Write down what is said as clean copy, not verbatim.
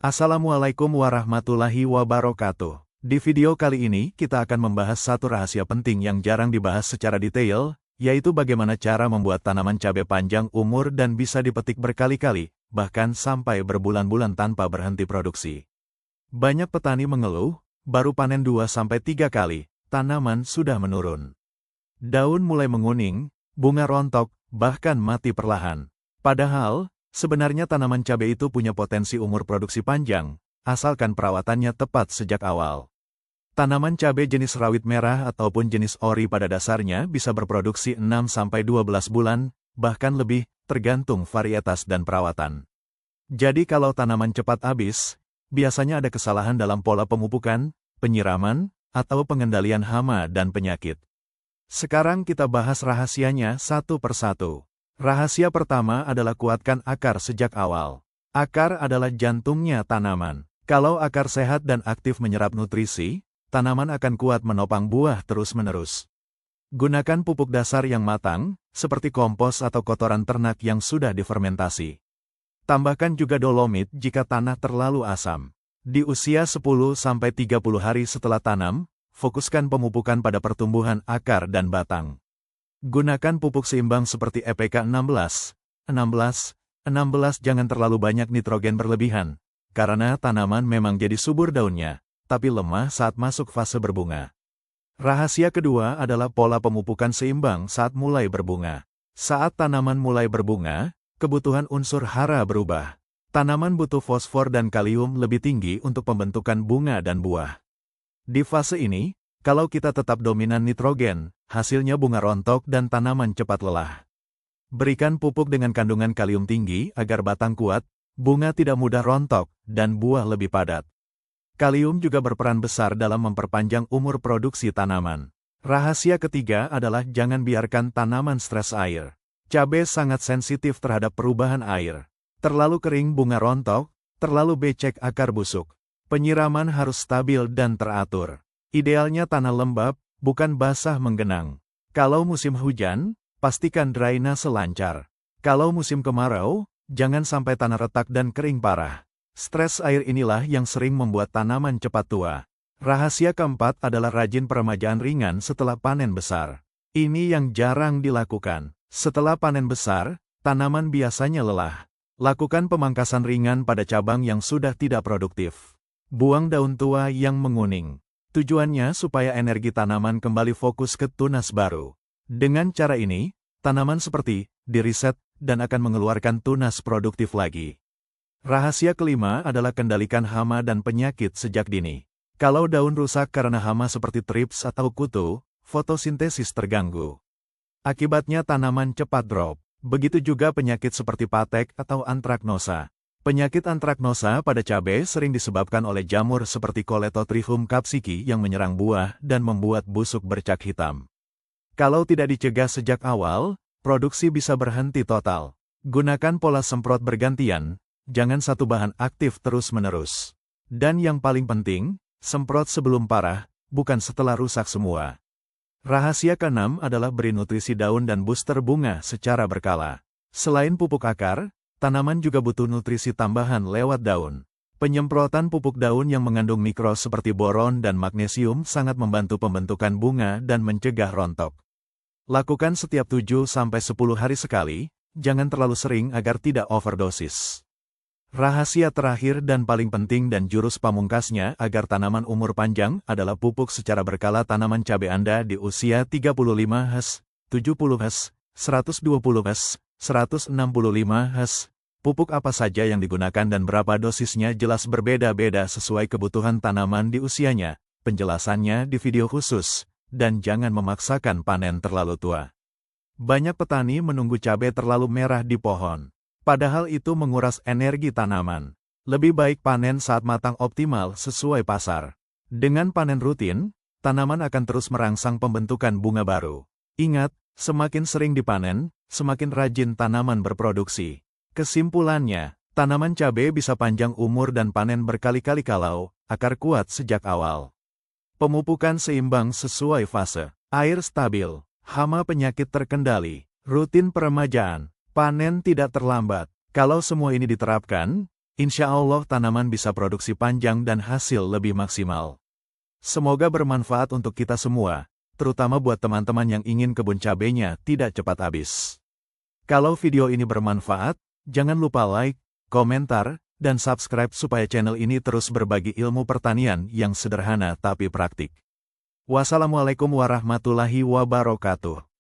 Assalamualaikum warahmatullahi wabarakatuh. Di video kali ini kita akan membahas satu rahasia penting yang jarang dibahas secara detail, yaitu bagaimana cara membuat tanaman cabai panjang umur dan bisa dipetik berkali-kali, bahkan sampai berbulan-bulan tanpa berhenti produksi. Banyak petani mengeluh, baru panen 2-3 kali, tanaman sudah menurun. Daun mulai menguning, bunga rontok, bahkan mati perlahan. Padahal, sebenarnya tanaman cabai itu punya potensi umur produksi panjang, asalkan perawatannya tepat sejak awal. Tanaman cabai jenis rawit merah ataupun jenis ori pada dasarnya bisa berproduksi 6-12 bulan, bahkan lebih, tergantung varietas dan perawatan. Jadi kalau tanaman cepat habis, biasanya ada kesalahan dalam pola pemupukan, penyiraman, atau pengendalian hama dan penyakit. Sekarang kita bahas rahasianya satu persatu. Rahasia pertama adalah kuatkan akar sejak awal. Akar adalah jantungnya tanaman. Kalau akar sehat dan aktif menyerap nutrisi, tanaman akan kuat menopang buah terus-menerus. Gunakan pupuk dasar yang matang, seperti kompos atau kotoran ternak yang sudah difermentasi. Tambahkan juga dolomit jika tanah terlalu asam. Di usia 10-30 hari setelah tanam, fokuskan pemupukan pada pertumbuhan akar dan batang. Gunakan pupuk seimbang seperti EPK 16, 16, 16 jangan terlalu banyak nitrogen berlebihan, karena tanaman memang jadi subur daunnya, tapi lemah saat masuk fase berbunga. Rahasia kedua adalah pola pemupukan seimbang saat mulai berbunga. Saat tanaman mulai berbunga, kebutuhan unsur hara berubah. Tanaman butuh fosfor dan kalium lebih tinggi untuk pembentukan bunga dan buah. Di fase ini, kalau kita tetap dominan nitrogen, hasilnya bunga rontok dan tanaman cepat lelah. Berikan pupuk dengan kandungan kalium tinggi agar batang kuat, bunga tidak mudah rontok, dan buah lebih padat. Kalium juga berperan besar dalam memperpanjang umur produksi tanaman. Rahasia ketiga adalah jangan biarkan tanaman stres air. Cabai sangat sensitif terhadap perubahan air. Terlalu kering bunga rontok, terlalu becek akar busuk. Penyiraman harus stabil dan teratur. Idealnya tanah lembab, bukan basah menggenang. Kalau musim hujan, pastikan drainase lancar. Kalau musim kemarau, jangan sampai tanah retak dan kering parah. Stres air inilah yang sering membuat tanaman cepat tua. Rahasia keempat adalah rajin peremajaan ringan setelah panen besar. Ini yang jarang dilakukan. Setelah panen besar, tanaman biasanya lelah. Lakukan pemangkasan ringan pada cabang yang sudah tidak produktif. Buang daun tua yang menguning. Tujuannya supaya energi tanaman kembali fokus ke tunas baru. Dengan cara ini, tanaman seperti diriset dan akan mengeluarkan tunas produktif lagi. Rahasia kelima adalah kendalikan hama dan penyakit sejak dini. Kalau daun rusak karena hama seperti trips atau kutu, fotosintesis terganggu. Akibatnya tanaman cepat drop. Begitu juga penyakit seperti patek atau antraknosa. Penyakit antraknosa pada cabai sering disebabkan oleh jamur seperti Coletotrichum capsicum yang menyerang buah dan membuat busuk bercak hitam. Kalau tidak dicegah sejak awal, produksi bisa berhenti total. Gunakan pola semprot bergantian, jangan satu bahan aktif terus-menerus. Dan yang paling penting, semprot sebelum parah, bukan setelah rusak semua. Rahasia keenam adalah beri nutrisi daun dan booster bunga secara berkala. Selain pupuk akar, tanaman juga butuh nutrisi tambahan lewat daun. Penyemprotan pupuk daun yang mengandung mikro seperti boron dan magnesium sangat membantu pembentukan bunga dan mencegah rontok. Lakukan setiap 7-10 hari sekali, jangan terlalu sering agar tidak overdosis. Rahasia terakhir dan paling penting dan jurus pamungkasnya agar tanaman umur panjang adalah pupuk secara berkala tanaman cabai Anda di usia 35 Hz, 70 Hz, 120 Hz, 165 Hz. Pupuk apa saja yang digunakan dan berapa dosisnya jelas berbeda-beda sesuai kebutuhan tanaman di usianya. Penjelasannya di video khusus, dan jangan memaksakan panen terlalu tua. Banyak petani menunggu cabai terlalu merah di pohon. Padahal itu menguras energi tanaman. Lebih baik panen saat matang optimal sesuai pasar. Dengan panen rutin, tanaman akan terus merangsang pembentukan bunga baru. Ingat, semakin sering dipanen, semakin rajin tanaman berproduksi. Kesimpulannya, tanaman cabai bisa panjang umur dan panen berkali-kali kalau akar kuat sejak awal. Pemupukan seimbang sesuai fase, air stabil, hama penyakit terkendali, rutin peremajaan, panen tidak terlambat. Kalau semua ini diterapkan, Insya Allah tanaman bisa produksi panjang dan hasil lebih maksimal. Semoga bermanfaat untuk kita semua, terutama buat teman-teman yang ingin kebun cabenya tidak cepat habis. Kalau video ini bermanfaat, jangan lupa like, komentar, dan subscribe supaya channel ini terus berbagi ilmu pertanian yang sederhana tapi praktik. Wassalamualaikum warahmatullahi wabarakatuh.